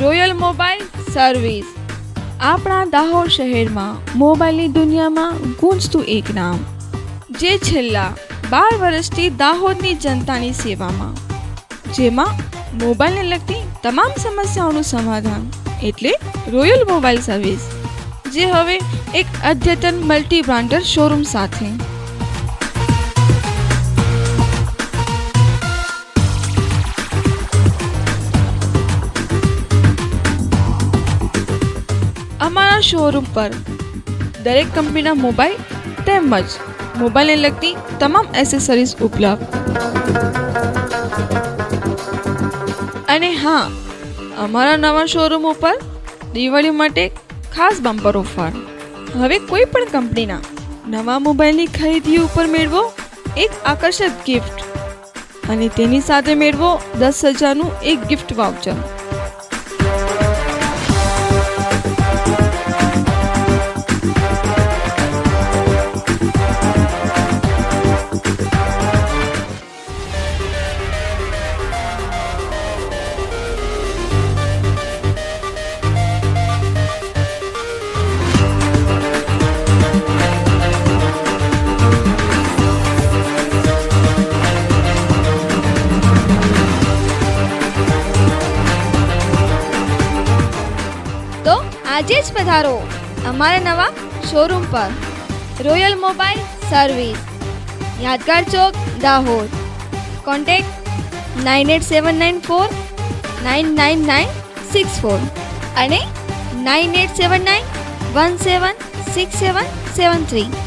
Royal mobile service. આપણા દાહોદ શહેરમાં મોબાઈલની દુનિયામાં ગૂંજતું એક નામ, જે છેલ્લા 12 વર્ષથી દાહોદની જનતાની સેવામાં, જેમાં મોબાઈલને લગતી તમામ સમસ્યાઓનું સમાધાન એટલે રોયલ મોબાઈલ સર્વિસ, જે હવે એક અદ્યતન મલ્ટી બ્રાન્ડર શોરૂમ સાથે. અમારા શોરૂમ પર દરેક કંપનીના મોબાઈલ તેમજ મોબાઈલને લગતી તમામ એસેસરીઝ ઉપલબ્ધ. અને હા, અમારા નવા શોરૂમ ઉપર દિવાળી માટે ખાસ બમ્પર ઓફર. હવે કોઈ પણ કંપનીના નવા મોબાઈલની ખરીદી ઉપર મેળવો એક આકર્ષક ગિફ્ટ, અને તેની સાથે મેળવો 10,000નું એક ગિફ્ટ વાઉચર. આજે જ પધારો અમારા નવા શોરૂમ પર. રોયલ મોબાઈલ સર્વિસ, યાદગાર ચોક, દાહોદ. કોન્ટેક્ટ 9879499964 અને 9879176773.